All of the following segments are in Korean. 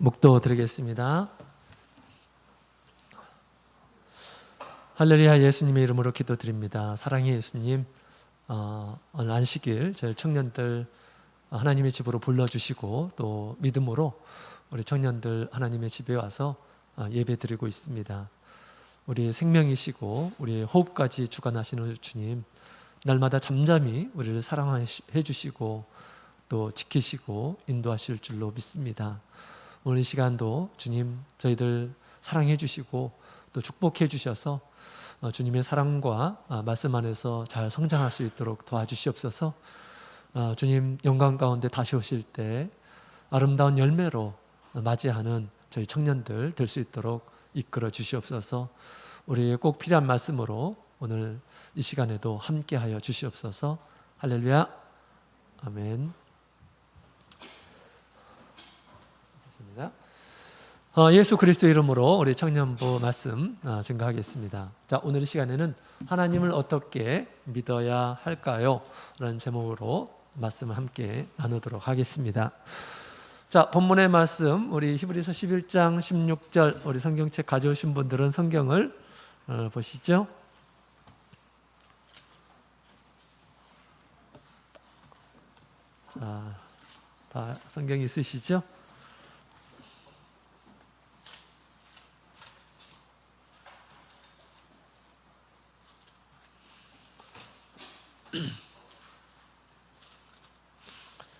묵도 드리겠습니다. 할렐루야. 예수님의 이름으로 기도드립니다. 사랑의 예수님, 오늘 안식일 저희 청년들 하나님의 집으로 불러주시고 또 믿음으로 우리 청년들 하나님의 집에 와서 예배드리고 있습니다. 우리의 생명이시고 우리의 호흡까지 주관하시는 주님, 날마다 잠잠히 우리를 사랑해 주시고 또 지키시고 인도하실 줄로 믿습니다. 오늘 이 시간도 주님 저희들 사랑해 주시고 또 축복해 주셔서 주님의 사랑과 말씀 안에서 잘 성장할 수 있도록 도와주시옵소서. 주님 영광 가운데 다시 오실 때 아름다운 열매로 맞이하는 저희 청년들 될 수 있도록 이끌어 주시옵소서. 우리에게 꼭 필요한 말씀으로 오늘 이 시간에도 함께하여 주시옵소서. 할렐루야. 아멘. 예수 그리스도 이름으로 우리 청년부 말씀 증거하겠습니다. 자, 오늘 이 시간에는 하나님을 어떻게 믿어야 할까요? 라는 제목으로 말씀을 함께 나누도록 하겠습니다. 자, 본문의 말씀 우리 히브리서 11장 16절 우리 성경책 가져오신 분들은 성경을 보시죠. 자, 다 성경 있으시죠?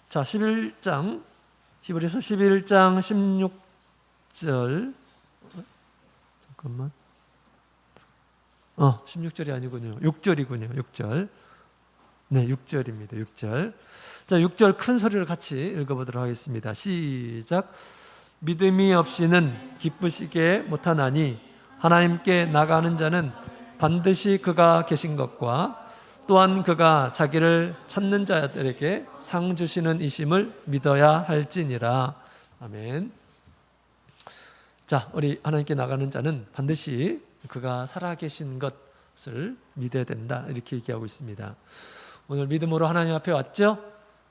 자, 11장 히브리서 11장 16절 잠깐만 16절이 아니군요. 6절이군요. 6절. 네, 6절입니다. 6절. 자, 6절 큰 소리를 같이 읽어보도록 하겠습니다. 시작. 믿음이 없이는 기쁘시게 못하나니 하나님께 나가는 자는 반드시 그가 계신 것과 또한 그가 자기를 찾는 자들에게 상 주시는 이심을 믿어야 할지니라. 아멘. 자, 우리 하나님께 나가는 자는 반드시 그가 살아계신 것을 믿어야 된다. 이렇게 얘기하고 있습니다. 오늘 믿음으로 하나님 앞에 왔죠?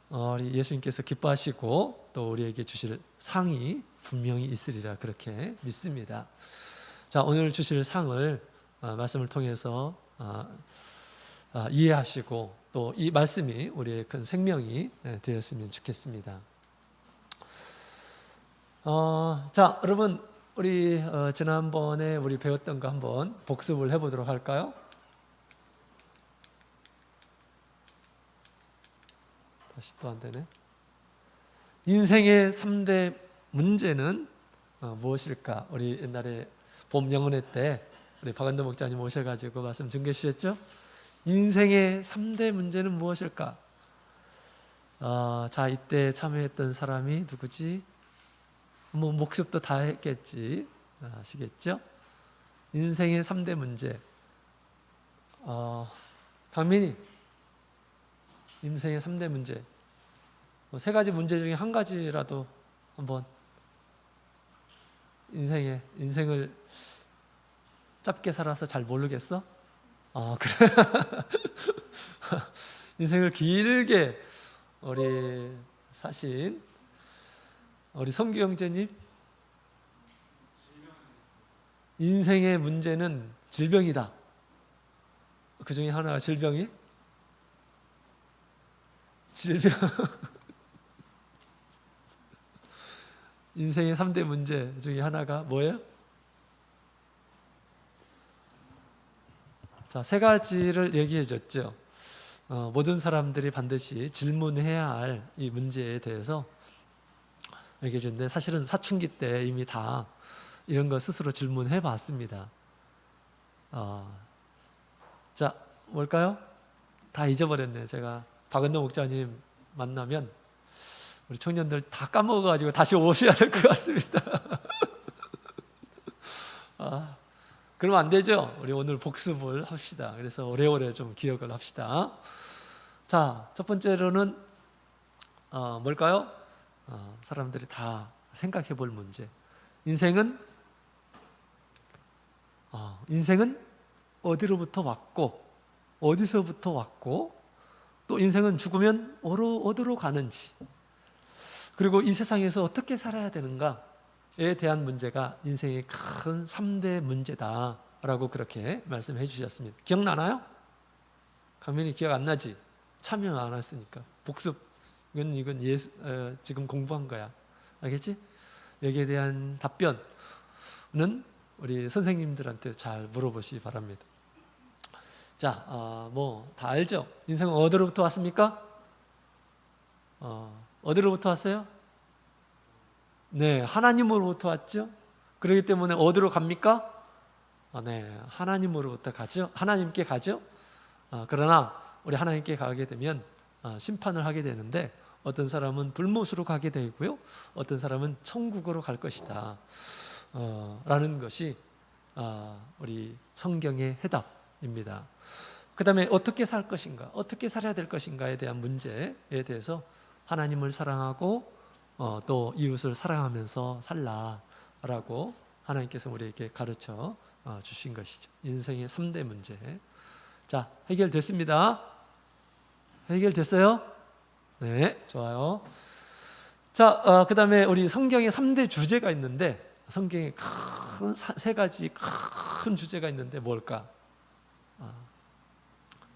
우리 예수님께서 기뻐하시고 또 우리에게 주실 상이 분명히 있으리라 그렇게 믿습니다. 자, 오늘 주실 상을 말씀을 통해서 이해하시고 또 이 말씀이 우리의 큰 생명이 되었으면 좋겠습니다. 자, 여러분 우리 지난번에 우리 배웠던 거 한번 복습을 해보도록 할까요? 다시 또 안 되네. 인생의 3대 문제는 무엇일까? 우리 옛날에 봄 영혼회 때 우리 박은도 목사님 오셔가지고 말씀 증거해 주셨죠? 인생의 3대 문제는 무엇일까? 자, 이때 참여했던 사람이 누구지? 뭐 목습도 다 했겠지. 아시겠죠? 인생의 3대 문제. 강민이 인생의 3대 문제. 세 가지 문제 중에 한 가지라도 한번 인생을 짧게 살아서 잘 모르겠어? 그래. 인생을 길게 우리 사신 우리 성규 형제님, 인생의 문제는 질병이다. 그 중에 하나가 질병. 인생의 3대 문제 중에 하나가 뭐예요? 자, 세 가지를 얘기해 줬죠. 모든 사람들이 반드시 질문해야 할 이 문제에 대해서 얘기해 줬는데 사실은 사춘기 때 이미 다 이런 거 스스로 질문해 봤습니다. 자, 뭘까요? 다 잊어버렸네요. 제가 박은도 목자님 만나면 우리 청년들 다 까먹어가지고 다시 오셔야 될 것 같습니다. 그러면 안 되죠. 우리 오늘 복습을 합시다. 그래서 오래오래 좀 기억을 합시다. 자, 첫 번째로는 뭘까요? 사람들이 다 생각해 볼 문제. 인생은 어디로부터 왔고 어디서부터 왔고 또 인생은 죽으면 어디로 가는지 그리고 이 세상에서 어떻게 살아야 되는가 대한 문제가 인생의 큰 3대 문제다라고 그렇게 말씀해 주셨습니다. 기억나나요? 강민이 기억 안 나지? 참여 안 했으니까 복습. 이건 지금 공부한 거야. 알겠지? 여기에 대한 답변은 우리 선생님들한테 잘 물어보시기 바랍니다. 자, 뭐 다 알죠? 인생은 어디로부터 왔습니까? 어디로부터 왔어요? 네, 하나님으로부터 왔죠. 그렇기 때문에 어디로 갑니까? 네, 하나님으로부터 가죠. 하나님께 가죠. 그러나 우리 하나님께 가게 되면 심판을 하게 되는데, 어떤 사람은 불못으로 가게 되고요, 어떤 사람은 천국으로 갈 것이다 라는 것이 우리 성경의 해답입니다. 그 다음에 어떻게 살 것인가, 어떻게 살아야 될 것인가에 대한 문제에 대해서 하나님을 사랑하고 또 이웃을 사랑하면서 살라라고 하나님께서 우리에게 가르쳐 주신 것이죠. 인생의 3대 문제. 자, 해결됐습니다. 해결됐어요? 네, 좋아요. 자, 그 다음에 우리 성경에 3대 주제가 있는데, 성경에 세 가지 큰 주제가 있는데 뭘까?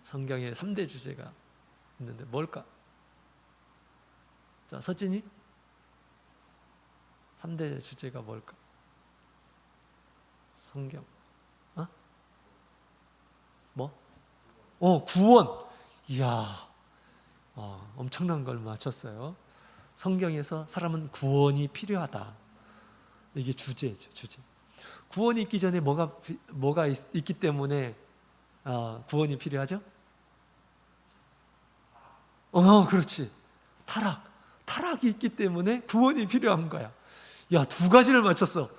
성경에 3대 주제가 있는데 뭘까? 자, 서진이? 3대 주제가 뭘까? 성경. 뭐? 구원. 이야, 엄청난 걸 맞췄어요. 성경에서 사람은 구원이 필요하다. 이게 주제죠, 주제. 구원이 있기 전에 뭐가 있기 때문에 구원이 필요하죠? 그렇지. 타락이 있기 때문에 구원이 필요한 거야. 야, 두 가지를 맞췄어.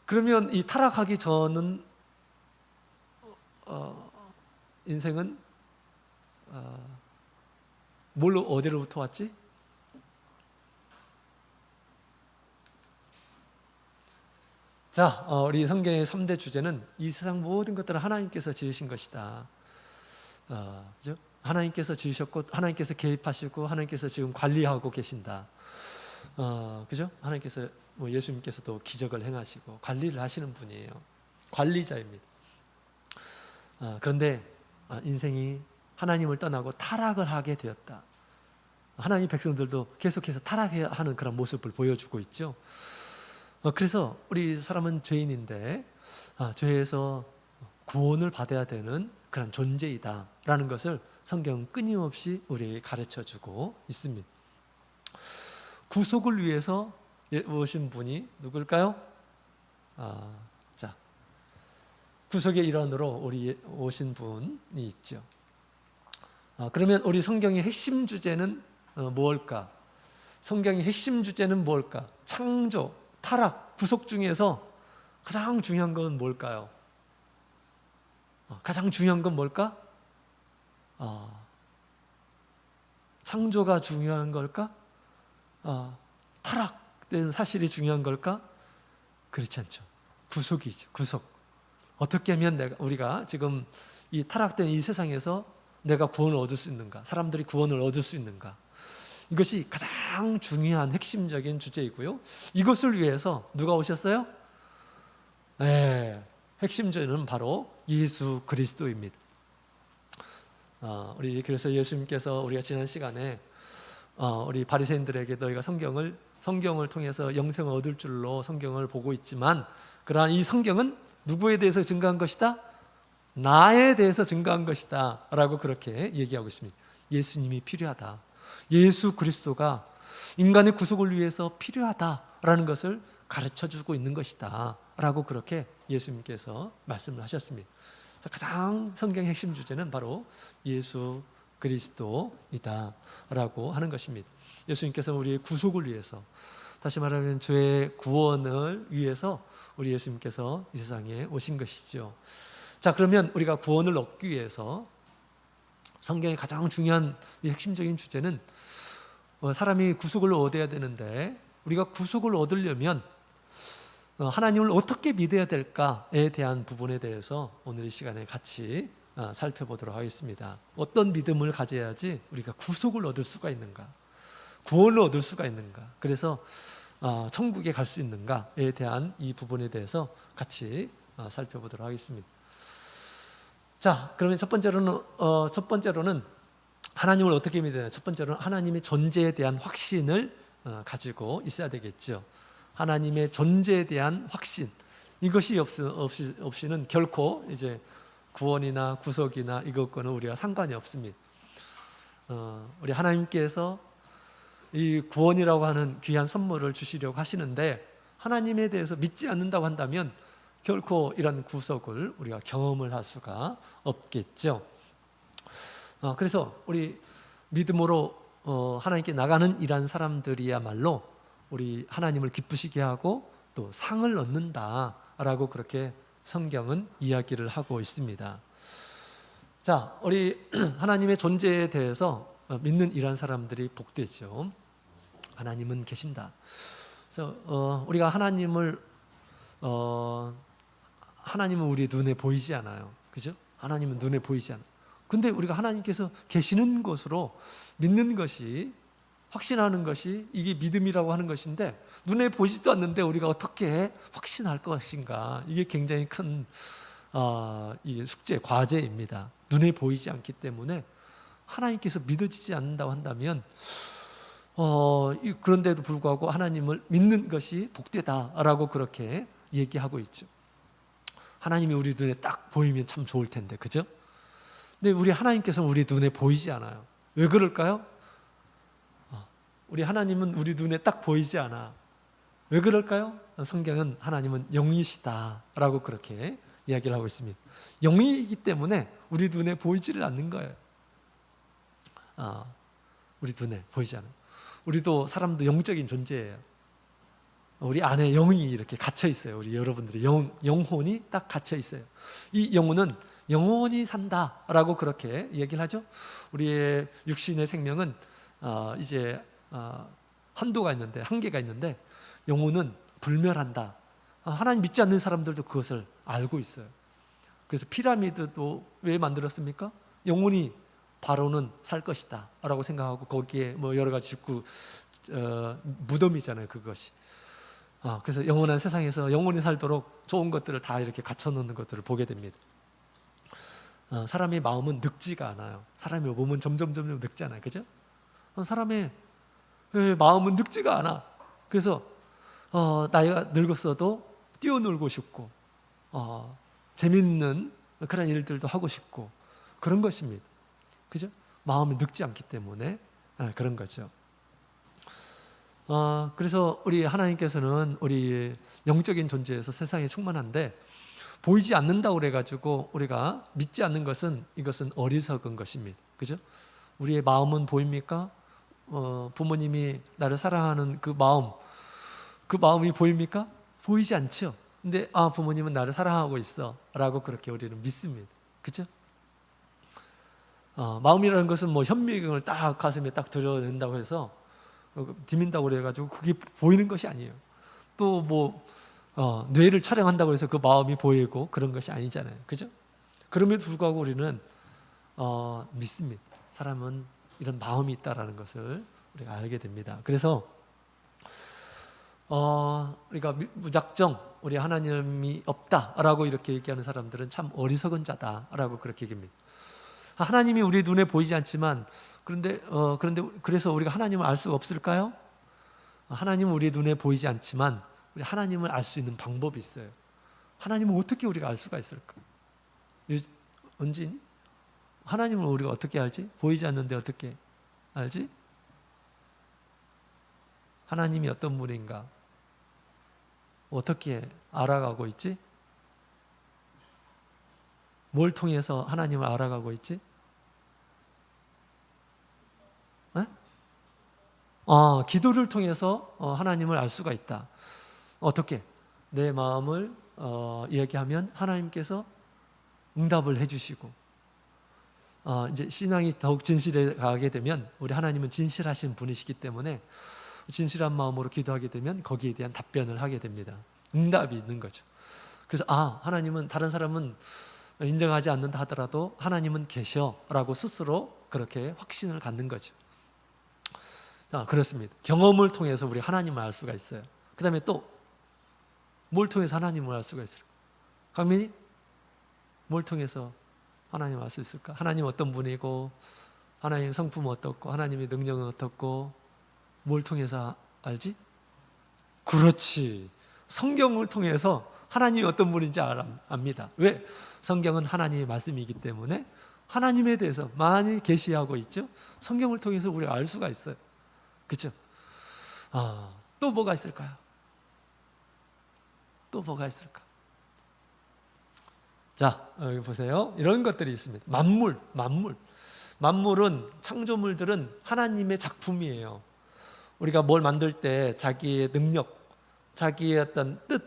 그러면 이 타락하기 전은 인생은 어디로부터 왔지? 자, 우리 성경의 3대 주제는 이 세상 모든 것들은 하나님께서 지으신 것이다. 그죠? 하나님께서 지으셨고, 하나님께서 개입하시고, 하나님께서 지금 관리하고 계신다. 그죠? 하나님께서, 예수님께서도 기적을 행하시고 관리를 하시는 분이에요. 관리자입니다. 그런데 인생이 하나님을 떠나고 타락을 하게 되었다. 하나님 백성들도 계속해서 타락하는 그런 모습을 보여주고 있죠. 그래서 우리 사람은 죄인인데 죄에서 구원을 받아야 되는 그런 존재이다라는 것을 성경은 끊임없이 우리에게 가르쳐주고 있습니다. 구속을 위해서 오신 분이 누굴까요? 자, 구속의 일환으로 우리 오신 분이 있죠. 그러면 우리 성경의 핵심 주제는 뭘까? 성경의 핵심 주제는 뭘까? 창조, 타락, 구속 중에서 가장 중요한 건 뭘까요? 가장 중요한 건 뭘까? 창조가 중요한 걸까? 타락된 사실이 중요한 걸까? 그렇지 않죠. 구속이죠. 구속. 어떻게 하면 우리가 지금 이 타락된 이 세상에서 내가 구원을 얻을 수 있는가? 사람들이 구원을 얻을 수 있는가? 이것이 가장 중요한 핵심적인 주제이고요. 이것을 위해서 누가 오셨어요? 네, 핵심 주제는 바로 예수 그리스도입니다. 그래서 예수님께서 우리가 지난 시간에 우리 바리새인들에게 너희가 성경을 통해서 영생을 얻을 줄로 성경을 보고 있지만, 그러한 이 성경은 누구에 대해서 증거한 것이다? 나에 대해서 증거한 것이다 라고 그렇게 얘기하고 있습니다. 예수님이 필요하다. 예수 그리스도가 인간의 구속을 위해서 필요하다라는 것을 가르쳐주고 있는 것이다 라고 그렇게 예수님께서 말씀을 하셨습니다. 가장 성경의 핵심 주제는 바로 예수 그리스도이다 라고 하는 것입니다. 예수님께서 우리의 구속을 위해서, 다시 말하면 죄의 구원을 위해서 우리 예수님께서 이 세상에 오신 것이죠. 자, 그러면 우리가 구원을 얻기 위해서 성경의 가장 중요한 이 핵심적인 주제는 사람이 구속을 얻어야 되는데, 우리가 구속을 얻으려면 하나님을 어떻게 믿어야 될까에 대한 부분에 대해서 오늘 이 시간에 같이 살펴보도록 하겠습니다. 어떤 믿음을 가져야지 우리가 구속을 얻을 수가 있는가, 구원을 얻을 수가 있는가. 그래서 천국에 갈 수 있는가에 대한 이 부분에 대해서 같이 살펴보도록 하겠습니다. 자, 그러면 첫 번째로는 하나님을 어떻게 믿어야? 첫 번째로는 하나님의 존재에 대한 확신을 가지고 있어야 되겠죠. 하나님의 존재에 대한 확신, 이것이 없이는 결코 이제 구원이나 구속이나 이것과는 우리가 상관이 없습니다. 우리 하나님께서 이 구원이라고 하는 귀한 선물을 주시려고 하시는데 하나님에 대해서 믿지 않는다고 한다면 결코 이런 구속을 우리가 경험을 할 수가 없겠죠. 그래서 우리 믿음으로 하나님께 나가는 이런 사람들이야말로 우리 하나님을 기쁘시게 하고 또 상을 얻는다라고 그렇게 성경은 이야기를 하고 있습니다. 자, 우리 하나님의 존재에 대해서 믿는 이런 사람들이 복되죠. 하나님은 계신다. 그래서 우리가 하나님은 우리 눈에 보이지 않아요. 그죠? 하나님은 눈에 보이지 않아요. 근데 우리가 하나님께서 계시는 것으로 믿는 것이, 확신하는 것이 이게 믿음이라고 하는 것인데 눈에 보이지도 않는데 우리가 어떻게 확신할 것인가? 이게 굉장히 큰 이 숙제, 과제입니다. 눈에 보이지 않기 때문에 하나님께서 믿어지지 않는다고 한다면 그런데도 불구하고 하나님을 믿는 것이 복되다라고 그렇게 얘기하고 있죠. 하나님이 우리 눈에 딱 보이면 참 좋을 텐데, 그죠? 근데 우리 하나님께서는 우리 눈에 보이지 않아요. 왜 그럴까요? 우리 하나님은 우리 눈에 딱 보이지 않아. 왜 그럴까요? 성경은 하나님은 영이시다라고 그렇게 이야기를 하고 있습니다. 영이기 때문에 우리 눈에 보이지를 않는 거예요. 우리 눈에 보이지 않아요. 우리도 사람도 영적인 존재예요. 우리 안에 영이 이렇게 갇혀 있어요. 우리 여러분들의 영혼이 딱 갇혀 있어요. 이 영혼은 영원히 산다라고 그렇게 얘기를 하죠. 우리의 육신의 생명은 이제 한도가 있는데, 한계가 있는데 영혼은 불멸한다. 하나님 믿지 않는 사람들도 그것을 알고 있어요. 그래서 피라미드도 왜 만들었습니까? 영혼이 바로는 살 것이다 라고 생각하고 거기에 뭐 여러 가지 짓고 무덤이잖아요, 그것이. 그래서 영원한 세상에서 영원히 살도록 좋은 것들을 다 이렇게 갖춰놓는 것들을 보게 됩니다. 사람의 마음은 늙지가 않아요. 사람의 몸은 점점 늙잖아요, 그죠? 사람의 마음은 늙지가 않아. 그래서 나이가 늙었어도 뛰어놀고 싶고 재밌는 그런 일들도 하고 싶고 그런 것입니다. 그죠? 마음이 늙지 않기 때문에 그런 거죠. 그래서 우리 하나님께서는 우리 영적인 존재에서 세상에 충만한데 보이지 않는다고 그래가지고 우리가 믿지 않는 것은, 이것은 어리석은 것입니다. 그죠? 우리의 마음은 보입니까? 부모님이 나를 사랑하는 그 마음이 보입니까? 보이지 않죠. 근데 부모님은 나를 사랑하고 있어 라고 그렇게 우리는 믿습니다. 그죠? 마음이라는 것은 뭐 현미경을 딱 가슴에 딱 들여낸다고 해서 디민다고 그래가지고 그게 보이는 것이 아니에요. 또 뭐 뇌를 촬영한다고 해서 그 마음이 보이고 그런 것이 아니잖아요. 그죠? 그럼에도 불구하고 우리는 믿습니다. 사람은 이런 마음이 있다라는 것을 우리가 알게 됩니다. 그래서 우리가 무작정 우리 하나님이 없다라고 이렇게 얘기하는 사람들은 참 어리석은 자다라고 그렇게 얘기합니다. 하나님이 우리 눈에 보이지 않지만 그런데 그래서 우리가 하나님을 알 수가 없을까요? 하나님은 우리 눈에 보이지 않지만 우리 하나님을 알 수 있는 방법이 있어요. 하나님을 어떻게 우리가 알 수가 있을까? 은진, 하나님을 우리가 어떻게 알지? 보이지 않는데 어떻게 알지? 하나님이 어떤 분인가? 어떻게 알아가고 있지? 뭘 통해서 하나님을 알아가고 있지? 기도를 통해서 하나님을 알 수가 있다. 어떻게? 내 마음을 이야기하면 하나님께서 응답을 해주시고 이제 신앙이 더욱 진실해 가게 되면 우리 하나님은 진실하신 분이시기 때문에 진실한 마음으로 기도하게 되면 거기에 대한 답변을 하게 됩니다. 응답이 있는 거죠. 그래서 하나님은, 다른 사람은 인정하지 않는다 하더라도 하나님은 계셔라고 스스로 그렇게 확신을 갖는 거죠. 그렇습니다. 경험을 통해서 우리 하나님을 알 수가 있어요. 그 다음에 또 뭘 통해서 하나님을 알 수가 있을까? 강민이? 뭘 통해서 하나님을 알 수 있을까? 하나님 어떤 분이고, 하나님 성품은 어떻고, 하나님의 능력은 어떻고, 뭘 통해서 알지? 그렇지. 성경을 통해서 하나님이 어떤 분인지 압니다. 왜? 성경은 하나님의 말씀이기 때문에 하나님에 대해서 많이 계시하고 있죠. 성경을 통해서 우리가 알 수가 있어요. 그렇죠? 또 뭐가 있을까요? 또 뭐가 있을까? 자, 여기 보세요. 이런 것들이 있습니다. 만물은, 창조물들은 하나님의 작품이에요. 우리가 뭘 만들 때 자기의 능력, 자기의 어떤 뜻,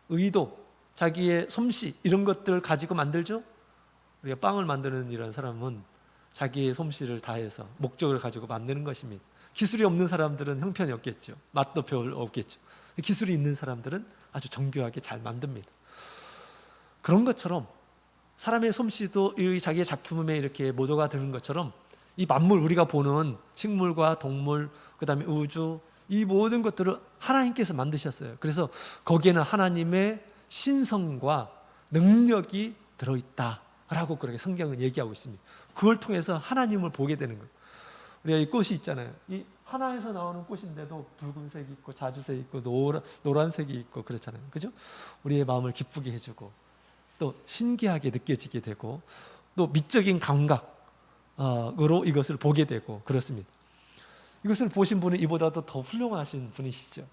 의도, 자기의 솜씨 이런 것들을 가지고 만들죠. 우리가 빵을 만드는 이런 사람은 자기의 솜씨를 다해서 목적을 가지고 만드는 것입니다. 기술이 없는 사람들은 형편이 없겠죠. 맛도 별 없겠죠. 기술이 있는 사람들은 아주 정교하게 잘 만듭니다. 그런 것처럼 사람의 솜씨도 자기의 작품에 이렇게 모두가 되는 것처럼 이 만물, 우리가 보는 식물과 동물, 그 다음에 우주, 이 모든 것들을 하나님께서 만드셨어요. 그래서 거기에는 하나님의 신성과 능력이 들어있다라고 그렇게 성경은 얘기하고 있습니다. 그걸 통해서 하나님을 보게 되는 거예요. 우리가 이 꽃이 있잖아요. 이 하나에서 나오는 꽃인데도 붉은색이 있고 자주색이 있고 노란색이 있고 그렇잖아요. 그죠? 우리의 마음을 기쁘게 해주고 또 신기하게 느껴지게 되고 또 미적인 감각으로 이것을 보게 되고 그렇습니다. 이것을 보신 분은 이보다도 더 훌륭하신 분이시죠.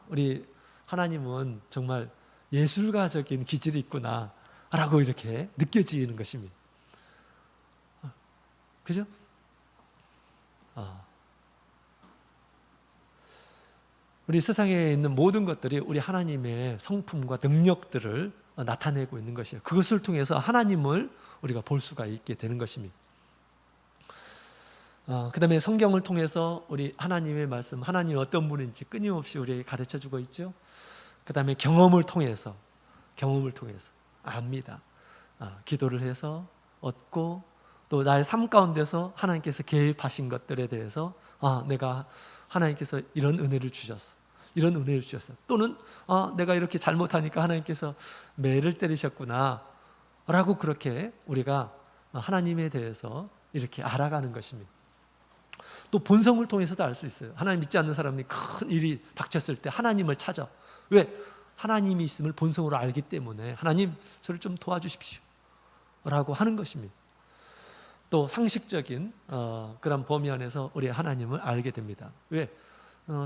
우리 하나님은 정말 예술가적인 기질이 있구나 라고 이렇게 느껴지는 것입니다. 그죠? 우리 세상에 있는 모든 것들이 우리 하나님의 성품과 능력들을 나타내고 있는 것이에요. 그것을 통해서 하나님을 우리가 볼 수가 있게 되는 것입니다. 그 다음에 성경을 통해서 우리 하나님의 말씀, 하나님이 어떤 분인지 끊임없이 우리에게 가르쳐주고 있죠. 그 다음에 경험을 통해서 압니다. 기도를 해서 얻고 또 나의 삶 가운데서 하나님께서 개입하신 것들에 대해서 내가 하나님께서 이런 은혜를 주셨어. 이런 은혜를 주셨어. 또는 내가 이렇게 잘못하니까 하나님께서 매를 때리셨구나 라고 그렇게 우리가 하나님에 대해서 이렇게 알아가는 것입니다. 또 본성을 통해서도 알 수 있어요. 하나님 믿지 않는 사람이 큰 일이 닥쳤을 때 하나님을 찾아. 왜? 하나님이 있음을 본성으로 알기 때문에 하나님 저를 좀 도와주십시오 라고 하는 것입니다. 또 상식적인 그런 범위 안에서 우리 하나님을 알게 됩니다. 왜?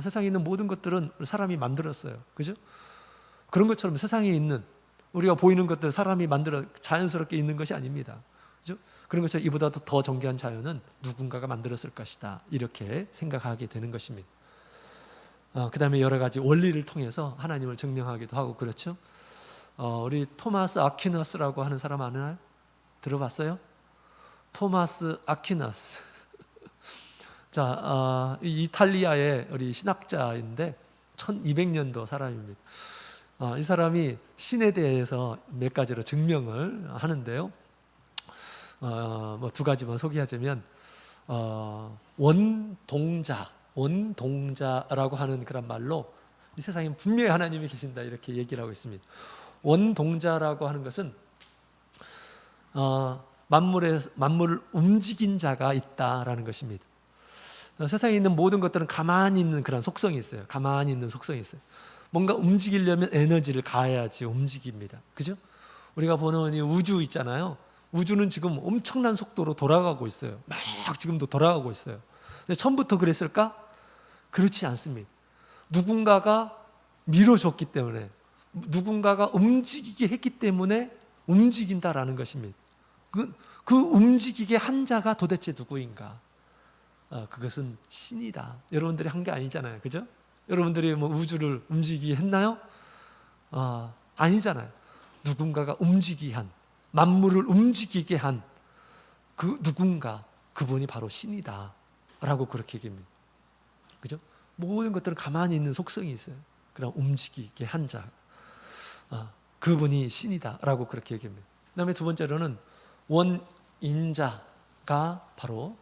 세상에 있는 모든 것들은 사람이 만들었어요. 그죠? 그런 것처럼 세상에 있는 우리가 보이는 것들 사람이 만들어 자연스럽게 있는 것이 아닙니다. 그죠? 그런 것처럼 이보다도 더 정교한 자연은 누군가가 만들었을 것이다. 이렇게 생각하게 되는 것입니다. 그 다음에 여러 가지 원리를 통해서 하나님을 증명하기도 하고 그렇죠. 우리 토마스 아퀴나스라고 하는 사람 아나요? 들어봤어요? 토마스 아퀴나스. 자, 이탈리아의 우리 신학자인데 1200년도 사람입니다. 이 사람이 신에 대해서 몇 가지로 증명을 하는데요. 뭐 두 가지만 소개하자면 원동자라고 하는 그런 말로 이 세상에 분명히 하나님이 계신다 이렇게 얘기를 하고 있습니다. 원동자라고 하는 것은 만물을 움직인 자가 있다라는 것입니다. 세상에 있는 모든 것들은 가만히 있는 그런 속성이 있어요. 가만히 있는 속성이 있어요. 뭔가 움직이려면 에너지를 가해야지 움직입니다. 그죠? 우리가 보는 이 우주 있잖아요. 우주는 지금 엄청난 속도로 돌아가고 있어요. 막 지금도 돌아가고 있어요. 근데 처음부터 그랬을까? 그렇지 않습니다. 누군가가 밀어줬기 때문에, 누군가가 움직이게 했기 때문에 움직인다라는 것입니다. 그 움직이게 한 자가 도대체 누구인가? 그것은 신이다. 여러분들이 한 게 아니잖아요. 그죠? 여러분들이 뭐 우주를 움직이게 했나요? 아니잖아요. 누군가가 움직이게 한, 만물을 움직이게 한 그 누군가, 그분이 바로 신이다 라고 그렇게 얘기합니다. 그죠? 모든 것들은 가만히 있는 속성이 있어요. 그럼 움직이게 한 자, 그분이 신이다 라고 그렇게 얘기합니다. 그 다음에 두 번째로는 원인자가 바로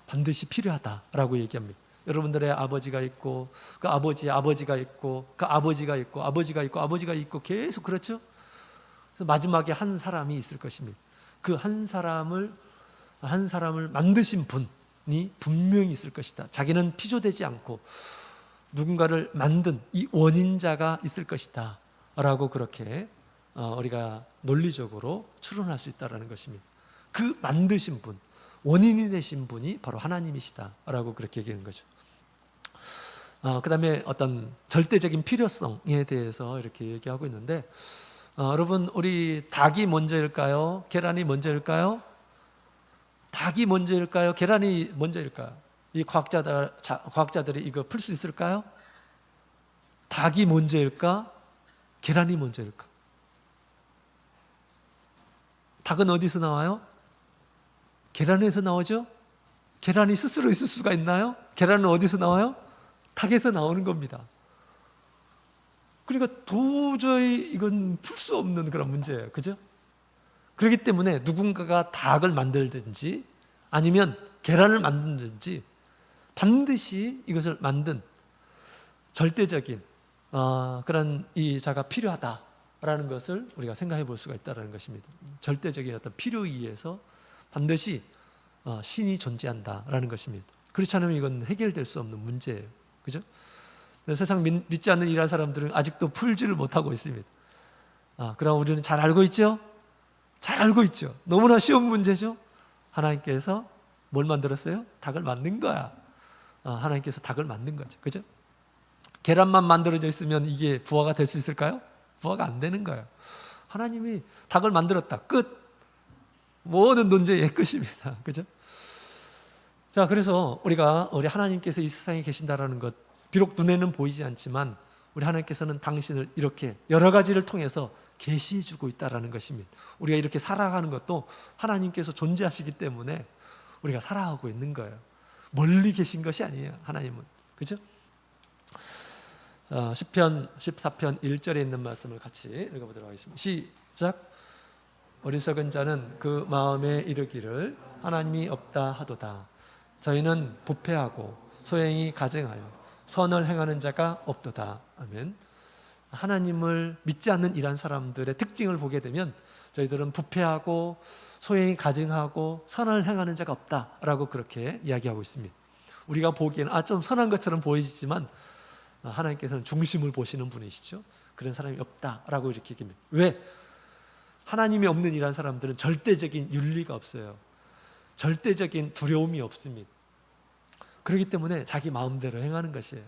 반드시 필요하다라고 얘기합니다. 여러분들의 아버지가 있고 그 아버지의 아버지가 있고 그 아버지가 있고 아버지가 있고 아버지가 있고 계속 그렇죠? 그래서 마지막에 한 사람이 있을 것입니다. 그 한 사람을 만드신 분이 분명히 있을 것이다. 자기는 피조되지 않고 누군가를 만든 이 원인자가 있을 것이다 라고 그렇게 우리가 논리적으로 추론할 수 있다는 것입니다. 그 만드신 분, 원인이 되신 분이 바로 하나님이시다 라고 그렇게 얘기하는 거죠. 그 다음에 어떤 절대적인 필요성에 대해서 이렇게 얘기하고 있는데, 여러분, 우리 닭이 먼저일까요? 계란이 먼저일까요? 닭이 먼저일까요? 계란이 먼저일까요? 이 과학자들이 이거 풀 수 있을까요? 닭이 먼저일까? 계란이 먼저일까? 닭은 어디서 나와요? 계란에서 나오죠? 계란이 스스로 있을 수가 있나요? 계란은 어디서 나와요? 닭에서 나오는 겁니다. 그러니까 도저히 이건 풀 수 없는 그런 문제예요. 그죠? 그렇기 때문에 누군가가 닭을 만들든지 아니면 계란을 만들든지 반드시 이것을 만든 절대적인 그런 이 자가 필요하다라는 것을 우리가 생각해 볼 수가 있다는 것입니다. 절대적인 어떤 필요에 의해서 반드시 신이 존재한다라는 것입니다. 그렇지 않으면 이건 해결될 수 없는 문제예요. 그죠? 세상 믿지 않는 이런 사람들은 아직도 풀지를 못하고 있습니다. 그럼 우리는 잘 알고 있죠? 잘 알고 있죠. 너무나 쉬운 문제죠. 하나님께서 뭘 만들었어요? 닭을 만든 거야. 하나님께서 닭을 만든 거죠. 그죠? 계란만 만들어져 있으면 이게 부화가 될 수 있을까요? 부화가 안 되는 거예요. 하나님이 닭을 만들었다. 끝. 모든 논쟁의 끝입니다. 그죠? 자, 그래서 우리 하나님께서 이 세상에 계신다라는 것, 비록 눈에는 보이지 않지만 우리 하나님께서는 당신을 이렇게 여러 가지를 통해서 계시해 주고 있다라는 것입니다. 우리가 이렇게 살아가는 것도 하나님께서 존재하시기 때문에 우리가 살아가고 있는 거예요. 멀리 계신 것이 아니에요. 하나님은. 그죠? 시편 14편 1절에 있는 말씀을 같이 읽어보도록 하겠습니다. 시작. 어리석은 자는 그 마음에 이르기를 하나님이 없다 하도다. 저희는 부패하고 소행이 가증하여 선을 행하는 자가 없도다. 아멘. 하나님을 믿지 않는 이런 사람들의 특징을 보게 되면 저희들은 부패하고 소행이 가증하고 선을 행하는 자가 없다라고 그렇게 이야기하고 있습니다. 우리가 보기에는 좀 선한 것처럼 보이지만 하나님께서는 중심을 보시는 분이시죠. 그런 사람이 없다라고 이렇게 얘기합니다. 왜? 하나님이 없는 이런 사람들은 절대적인 윤리가 없어요. 절대적인 두려움이 없습니다. 그렇기 때문에 자기 마음대로 행하는 것이에요.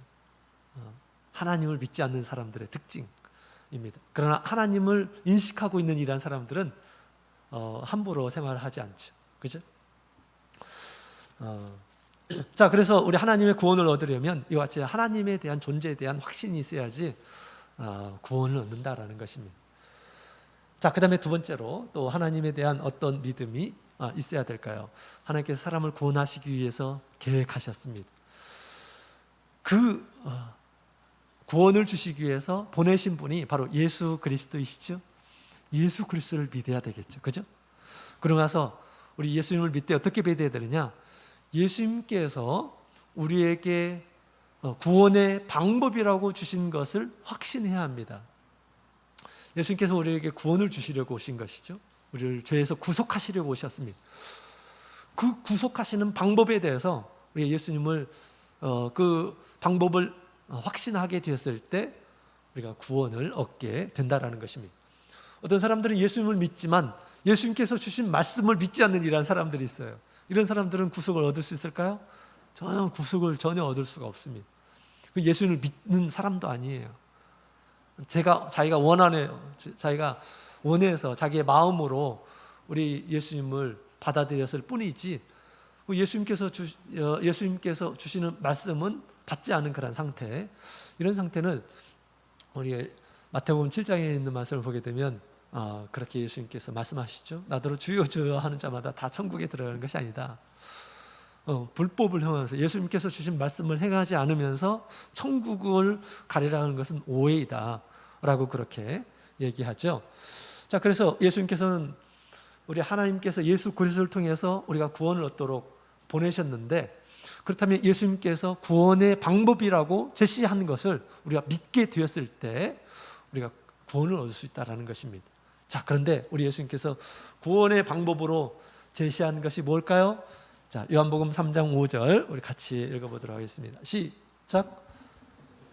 하나님을 믿지 않는 사람들의 특징입니다. 그러나 하나님을 인식하고 있는 이런 사람들은 함부로 생활하지 않죠. 그죠? 자, 그래서 우리 하나님의 구원을 얻으려면 이와 같이 하나님에 대한 존재에 대한 확신이 있어야지 구원을 얻는다라는 것입니다. 자, 그 다음에 두 번째로 또 하나님에 대한 어떤 믿음이 있어야 될까요? 하나님께서 사람을 구원하시기 위해서 계획하셨습니다. 그 구원을 주시기 위해서 보내신 분이 바로 예수 그리스도이시죠. 예수 그리스도를 믿어야 되겠죠. 그죠? 그러고 나서 우리 예수님을 믿되 어떻게 믿어야 되느냐? 예수님께서 우리에게 구원의 방법이라고 주신 것을 확신해야 합니다. 예수님께서 우리에게 구원을 주시려고 오신 것이죠. 우리를 죄에서 구속하시려고 오셨습니다. 그 구속하시는 방법에 대해서 우리 예수님을 그 방법을 확신하게 되었을 때 우리가 구원을 얻게 된다라는 것입니다. 어떤 사람들은 예수님을 믿지만 예수님께서 주신 말씀을 믿지 않는 이런 사람들이 있어요. 이런 사람들은 구속을 얻을 수 있을까요? 구속을 전혀 얻을 수가 없습니다. 예수님을 믿는 사람도 아니에요. 자기가 원해서 자기의 마음으로 우리 예수님을 받아들였을 뿐이지 예수님께서 주시는 말씀은 받지 않은 그런 상태. 이런 상태는 우리 마태복음 7장에 있는 말씀을 보게 되면 그렇게 예수님께서 말씀하시죠. 나더러 주여 주여 하는 자마다 다 천국에 들어가는 것이 아니다. 불법을 행하면서 예수님께서 주신 말씀을 행하지 않으면서 천국을 가리라는 것은 오해이다 라고 그렇게 얘기하죠. 자, 그래서 예수님께서는 우리 하나님께서 예수 그리스도를 통해서 우리가 구원을 얻도록 보내셨는데 그렇다면 예수님께서 구원의 방법이라고 제시한 것을 우리가 믿게 되었을 때 우리가 구원을 얻을 수 있다는 것입니다. 자, 그런데 우리 예수님께서 구원의 방법으로 제시한 것이 뭘까요? 자, 요한복음 3장 5절 우리 같이 읽어보도록 하겠습니다. 시작.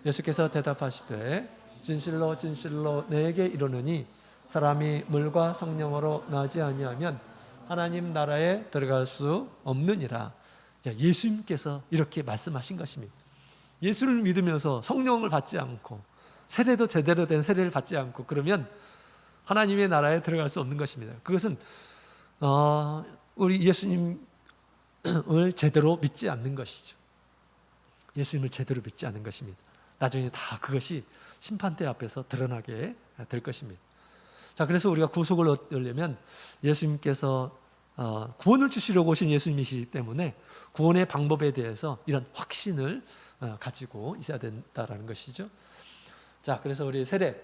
예수께서 대답하시되 진실로 진실로 내게 이르노니 사람이 물과 성령으로 나지 아니하면 하나님 나라에 들어갈 수 없느니라. 예수님께서 이렇게 말씀하신 것입니다. 예수를 믿으면서 성령을 받지 않고 세례도 제대로 된 세례를 받지 않고 그러면 하나님의 나라에 들어갈 수 없는 것입니다. 그것은 우리 예수님을 제대로 믿지 않는 것이죠. 예수님을 제대로 믿지 않는 것입니다. 나중에 다 그것이 심판대 앞에서 드러나게 될 것입니다. 자, 그래서 우리가 구속을 얻으려면 예수님께서 구원을 주시려고 오신 예수님이시기 때문에 구원의 방법에 대해서 이런 확신을 가지고 있어야 된다는 것이죠. 자, 그래서 우리 세례를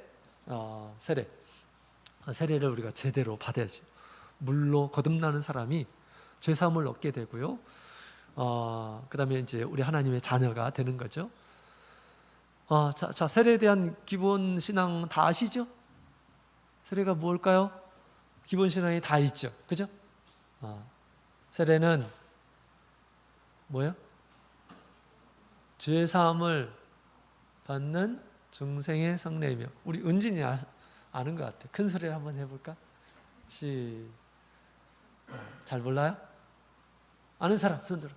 우리가 제대로 받아야죠. 물로 거듭나는 사람이 죄 사함을 얻게 되고요. 그다음에 이제 우리 하나님의 자녀가 되는 거죠. 자, 세례에 대한 기본 신앙 다 아시죠? 세례가 뭘까요? 기본 신앙이 다 있죠. 그죠? 세례는 뭐예요? 죄 사함을 받는 중생의 성례이며. 우리 은진이 아는 것 같아. 큰 소리를 한번 해볼까? 잘 몰라요? 아는 사람 손 들어.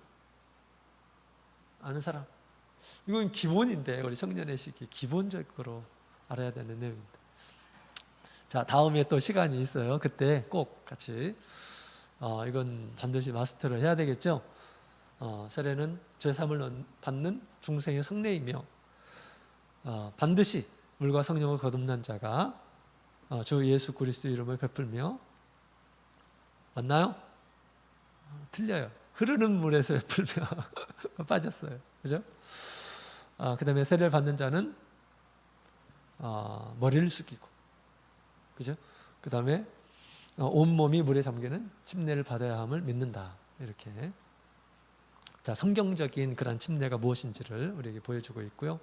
아는 사람. 이건 기본인데 우리 청년의 시기 기본적으로 알아야 되는 내용입니다. 자, 다음에 또 시간이 있어요. 그때 꼭 같이 이건 반드시 마스터를 해야 되겠죠. 세례는 죄사함을 받는 중생의 성례이며 반드시 물과 성령을 거듭난 자가 주 예수 그리스도 이름을 베풀며. 맞나요? 틀려요. 흐르는 물에서 베풀며 빠졌어요. 그죠? 그 다음에 세례를 받는 자는 머리를 숙이고, 그죠? 그 다음에 온몸이 물에 잠기는 침례를 받아야 함을 믿는다. 이렇게. 자, 성경적인 그런 침례가 무엇인지를 우리에게 보여주고 있고요.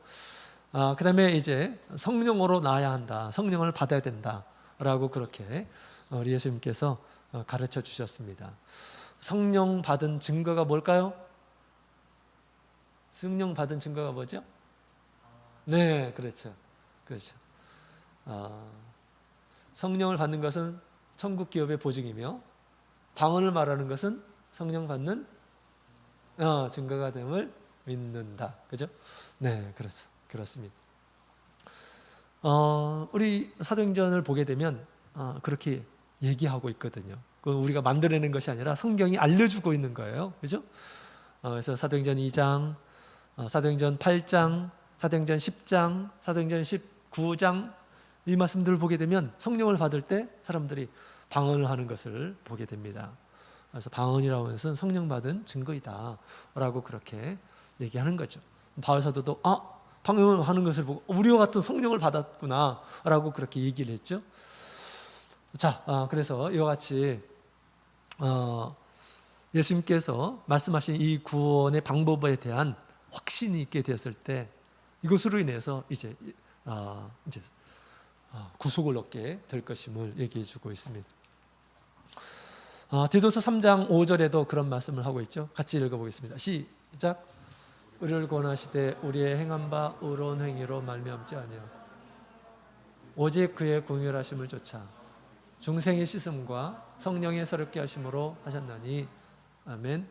그 다음에 이제 성령으로 나아야 한다. 성령을 받아야 된다. 라고 그렇게 우리 예수님께서 가르쳐 주셨습니다. 성령 받은 증거가 뭘까요? 성령 받은 증거가 뭐죠? 네, 그렇죠. 그렇죠. 성령을 받는 것은 천국 기업의 보증이며 방언을 말하는 것은 성령 받는 증거가 됨을 믿는다. 그죠? 네, 그렇습니다. 우리 사도행전을 보게 되면 그렇게 얘기하고 있거든요. 우리가 만들어내는 것이 아니라 성경이 알려주고 있는 거예요. 그죠? 그래서 사도행전 2장, 사도행전 8장, 사도행전 10장, 사도행전 19장 이 말씀들을 보게 되면 성령을 받을 때 사람들이 방언을 하는 것을 보게 됩니다. 그래서 방언이라고 하는 것은 성령 받은 증거이다 라고 그렇게 얘기하는 거죠. 바울 사도도 방언을 하는 것을 보고 우리와 같은 성령을 받았구나 라고 그렇게 얘기를 했죠. 자, 그래서 이와 같이 예수님께서 말씀하신 이 구원의 방법에 대한 확신이 있게 되었을 때 이것으로 인해서 이제 구속을 얻게 될 것임을 얘기해 주고 있습니다. 디도서 3장 5절에도 그런 말씀을 하고 있죠. 같이 읽어보겠습니다. 시작. 우리를 권하시되 우리의 행한 바 의로운 행위로 말미암지 아니하고 오직 그의 긍휼하심을 쫓아 중생의 씻음과 성령의 새롭게 하심으로 하셨나니. 아멘.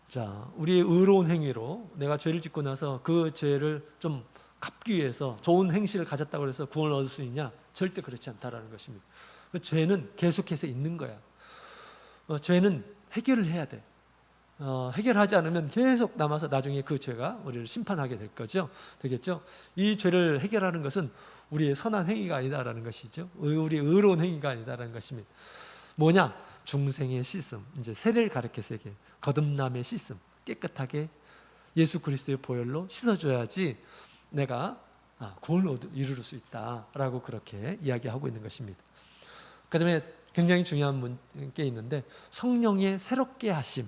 자, 우리의 의로운 행위로 내가 죄를 짓고 나서 그 죄를 좀 갚기 위해서 좋은 행실을 가졌다고 해서 구원을 얻을 수 있냐? 절대 그렇지 않다라는 것입니다. 죄는 계속해서 있는 거야. 죄는 해결을 해야 돼. 해결하지 않으면 계속 남아서 나중에 그 죄가 우리를 심판하게 될 거죠. 되겠죠? 이 죄를 해결하는 것은 우리의 선한 행위가 아니다라는 것이죠. 우리의 의로운 행위가 아니다라는 것입니다. 뭐냐? 중생의 씻음. 이제 세례를 가르쳐서 얘기해. 거듭남의 씻음. 깨끗하게 예수 그리스도의 보혈로 씻어줘야지 내가 구원을 이룰 수 있다라고 그렇게 이야기하고 있는 것입니다. 그 다음에 굉장히 중요한 게 있는데 성령의 새롭게 하심.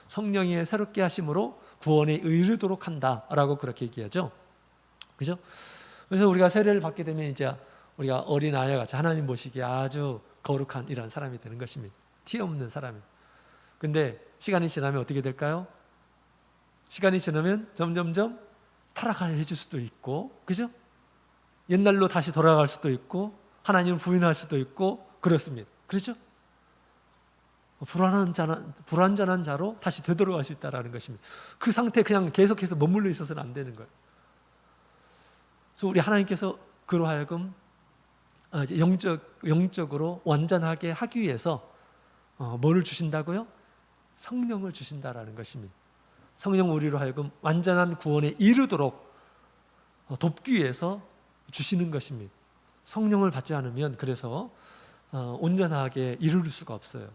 성령의 새롭게 하심으로 구원에 이르도록 한다라고 그렇게 얘기하죠. 그죠? 그래서 우리가 세례를 받게 되면 이제 우리가 어린 아이와 같이 하나님 보시기에 아주 거룩한 이런 사람이 되는 것입니다. 티 없는 사람이. 근데 시간이 지나면 어떻게 될까요? 시간이 지나면 점점점 타락해 줄 수도 있고, 그죠? 옛날로 다시 돌아갈 수도 있고, 하나님을 부인할 수도 있고, 그렇습니다. 그렇죠? 불완전한 자로 다시 되돌아갈 수 있다는 것입니다. 그 상태에 그냥 계속해서 머물러 있어서는 안 되는 거예요. 그래서 우리 하나님께서 그로 하여금 영적으로 완전하게 하기 위해서 뭐를 주신다고요? 성령을 주신다라는 것입니다. 성령 우리로 하여금 완전한 구원에 이르도록 돕기 위해서 주시는 것입니다. 성령을 받지 않으면 그래서 온전하게 이룰 수가 없어요.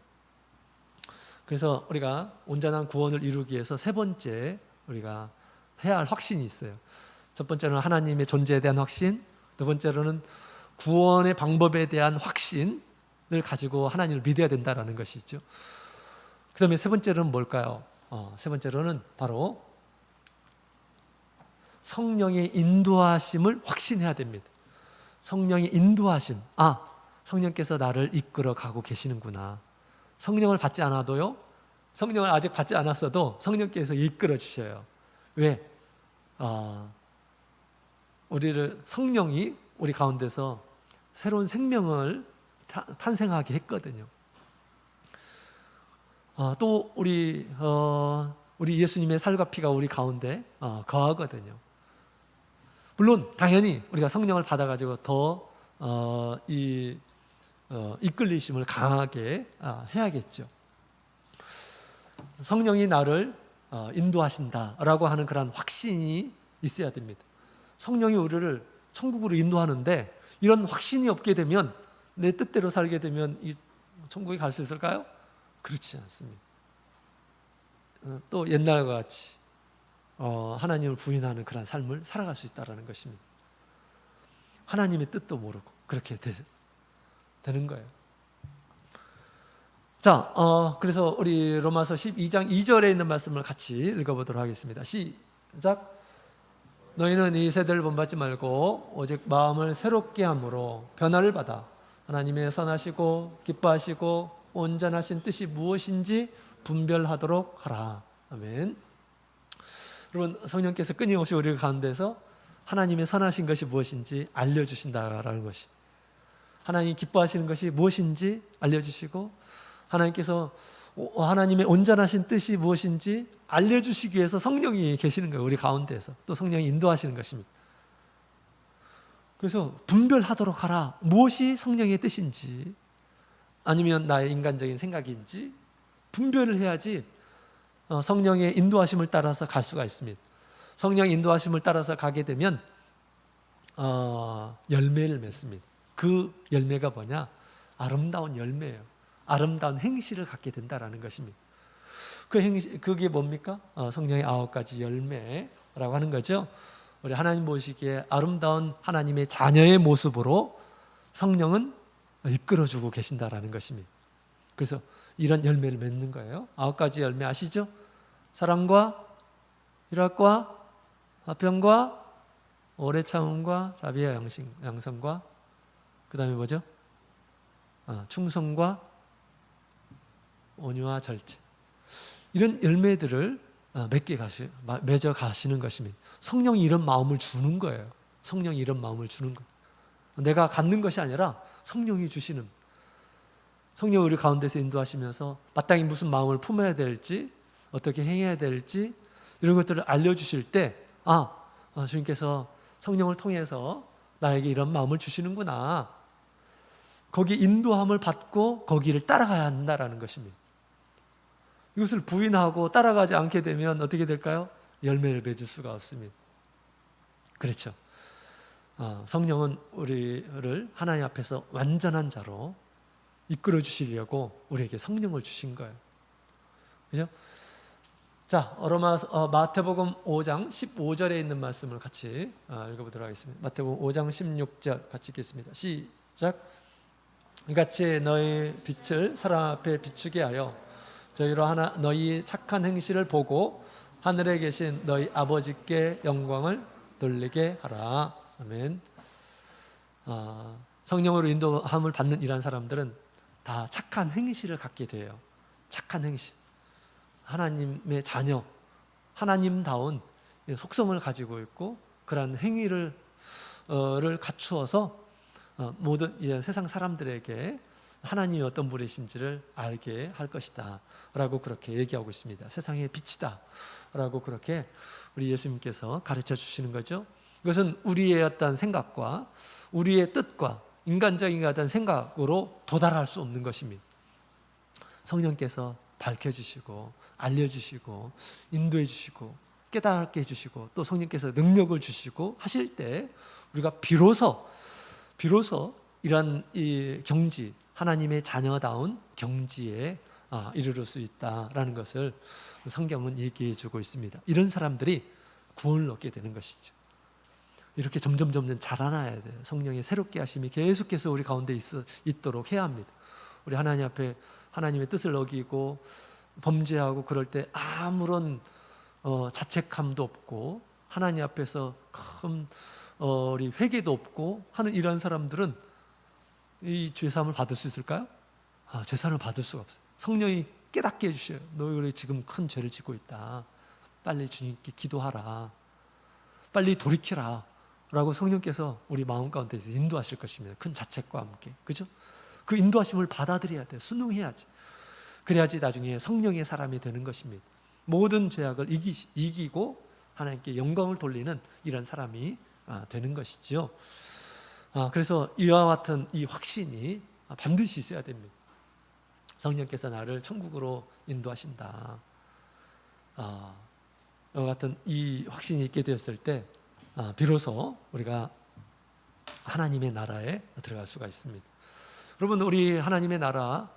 그래서 우리가 온전한 구원을 이루기 위해서 세 번째 우리가 해야 할 확신이 있어요. 첫 번째는 하나님의 존재에 대한 확신, 두 번째로는 구원의 방법에 대한 확신을 가지고 하나님을 믿어야 된다는 것이죠. 그 다음에 세 번째로는 뭘까요? 세 번째로는 바로 성령의 인도하심을 확신해야 됩니다. 성령의 인도하심. 성령께서 나를 이끌어 가고 계시는구나. 성령을 받지 않아도요, 성령을 아직 받지 않았어도 성령께서 이끌어 주셔요. 왜? 성령이 우리 가운데서 새로운 생명을 탄생하게 했거든요. 또 우리 예수님의 살과 피가 우리 가운데 거하거든요. 물론 당연히 우리가 성령을 받아가지고 더 이끌리심을 강하게 해야겠죠. 성령이 나를 인도하신다라고 하는 그런 확신이 있어야 됩니다. 성령이 우리를 천국으로 인도하는데 이런 확신이 없게 되면, 내 뜻대로 살게 되면 이 천국에 갈 수 있을까요? 그렇지 않습니다. 또 옛날과 같이 하나님을 부인하는 그런 삶을 살아갈 수 있다는 것입니다. 하나님의 뜻도 모르고 그렇게 되는 거예요. 자, 그래서 우리 로마서 12장 2절에 있는 말씀을 같이 읽어보도록 하겠습니다. 시작. 너희는 이 세대를 본받지 말고 오직 마음을 새롭게 함으로 변화를 받아 하나님의 선하시고 기뻐하시고 온전하신 뜻이 무엇인지 분별하도록 하라. 아멘. 여러분, 성령께서 끊임없이 우리 가운데서 하나님의 선하신 것이 무엇인지 알려주신다라는 것이, 하나님이 기뻐하시는 것이 무엇인지 알려주시고, 하나님께서 하나님의 온전하신 뜻이 무엇인지 알려주시기 위해서 성령이 계시는 거예요. 우리 가운데에서 또 성령이 인도하시는 것입니다. 그래서 분별하도록 하라. 무엇이 성령의 뜻인지 아니면 나의 인간적인 생각인지 분별을 해야지 성령의 인도하심을 따라서 갈 수가 있습니다. 성령의 인도하심을 따라서 가게 되면 열매를 맺습니다. 그 열매가 뭐냐? 아름다운 열매예요. 아름다운 행실을 갖게 된다는 것입니다. 그 행실, 그게 뭡니까? 성령의 9가지 열매라고 하는 거죠. 우리 하나님 보시기에 아름다운 하나님의 자녀의 모습으로 성령은 이끌어주고 계신다라는 것입니다. 그래서 이런 열매를 맺는 거예요. 9가지 열매 아시죠? 사랑과 희락과 화평과 오래 참음과 자비와 양성과 그 다음에 뭐죠? 충성과 온유와 절제. 이런 열매들을 맺어 가시는 것입니다. 성령이 이런 마음을 주는 거예요. 성령이 이런 마음을 주는 거예요. 내가 갖는 것이 아니라 성령이 주시는, 성령이 우리 가운데서 인도하시면서 마땅히 무슨 마음을 품어야 될지, 어떻게 행해야 될지 이런 것들을 알려주실 때 주님께서 성령을 통해서 나에게 이런 마음을 주시는구나. 거기 인도함을 받고 거기를 따라가야 한다라는 것입니다. 이것을 부인하고 따라가지 않게 되면 어떻게 될까요? 열매를 맺을 수가 없습니다. 그렇죠. 성령은 우리를 하나님 앞에서 완전한 자로 이끌어 주시려고 우리에게 성령을 주신 거예요. 그죠? 자, 마태복음 5장 15절에 있는 말씀을 같이 읽어보도록 하겠습니다. 마태복음 5장 16절 같이 읽겠습니다. 시작. 이같이 너희 빛을 사람 앞에 비추게 하여 저희로 너희 착한 행실을 보고 하늘에 계신 너희 아버지께 영광을 돌리게 하라. 아멘. 성령으로 인도함을 받는 이런 사람들은 다 착한 행실을 갖게 돼요. 착한 행실. 하나님의 자녀, 하나님다운 속성을 가지고 있고 그러한 행위를 갖추어서 모든 세상 사람들에게 하나님이 어떤 분이신지를 알게 할 것이다 라고 그렇게 얘기하고 있습니다. 세상의 빛이다 라고 그렇게 우리 예수님께서 가르쳐 주시는 거죠. 이것은 우리의 어떤 생각과 우리의 뜻과 인간적인 어떤 생각으로 도달할 수 없는 것입니다. 성령께서 밝혀주시고 알려주시고 인도해 주시고 깨닫게 해주시고 또 성령께서 능력을 주시고 하실 때 우리가 비로소 이런 이 경지, 하나님의 자녀다운 경지에 이르를 수 있다라는 것을 성경은 얘기해 주고 있습니다. 이런 사람들이 구원을 얻게 되는 것이죠. 이렇게 점점 자라나야 돼요. 성령의 새롭게 하심이 계속해서 우리 가운데 있도록 해야 합니다. 우리 하나님 앞에 하나님의 뜻을 어기고 범죄하고 그럴 때 아무런 자책함도 없고 하나님 앞에서 큰 우리 회개도 없고 하는 이러한 사람들은 이 죄사함을 받을 수 있을까요? 죄사함을 받을 수가 없어요. 성령이 깨닫게 해주셔요. 너희 지금 큰 죄를 짓고 있다. 빨리 주님께 기도하라. 빨리 돌이키라 라고 성령께서 우리 마음 가운데서 인도하실 것입니다. 큰 자책과 함께. 그죠? 그 인도하심을 받아들여야 돼요. 순응해야지. 그래야지 나중에 성령의 사람이 되는 것입니다. 모든 죄악을 이기고 하나님께 영광을 돌리는 이런 사람이 되는 것이죠. 그래서 이와 같은 이 확신이 반드시 있어야 됩니다. 성령께서 나를 천국으로 인도하신다. 이와 같은 이 확신이 있게 되었을 때 비로소 우리가 하나님의 나라에 들어갈 수가 있습니다. 여러분, 우리 하나님의 나라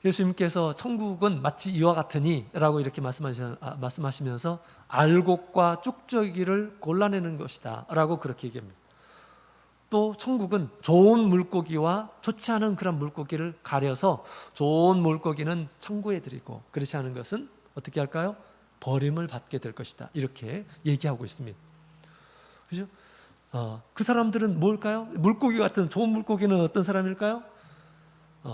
예수님께서 천국은 마치 이와 같으니 라고 이렇게 말씀하시면서 알곡과 쭉저기를 골라내는 것이다 라고 그렇게 얘기합니다. 또 천국은 좋은 물고기와 좋지 않은 그런 물고기를 가려서 좋은 물고기는 천국에 드리고 그렇지 않은 것은 어떻게 할까요? 버림을 받게 될 것이다 이렇게 얘기하고 있습니다. 그죠? 그 사람들은 뭘까요? 물고기 같은 좋은 물고기는 어떤 사람일까요?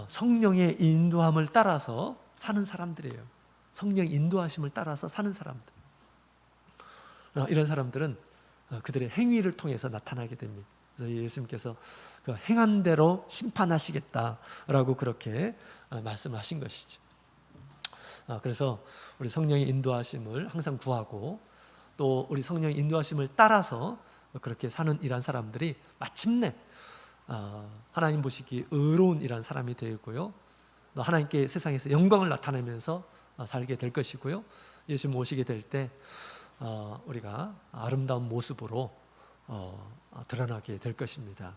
성령의 인도함을 따라서 사는 사람들이에요. 성령 인도하심을 따라서 사는 사람들. 이런 사람들은 그들의 행위를 통해서 나타나게 됩니다. 그래서 예수님께서 그 행한 대로 심판하시겠다라고 그렇게 말씀하신 것이죠. 그래서 우리 성령의 인도하심을 항상 구하고 또 우리 성령의 인도하심을 따라서 그렇게 사는 이런 사람들이 마침내 하나님 보시기에 의로운 이런 사람이 되고요. 또 하나님께 세상에서 영광을 나타내면서 살게 될 것이고요. 예수님 오시게 될 때 우리가 아름다운 모습으로 드러나게 될 것입니다.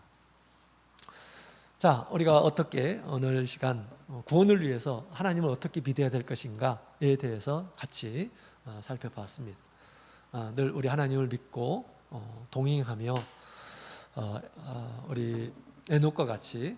자, 우리가 어떻게 오늘 시간 구원을 위해서 하나님을 어떻게 믿어야 될 것인가에 대해서 같이 살펴봤습니다. 늘 우리 하나님을 믿고 동행하며 우리 에녹과 같이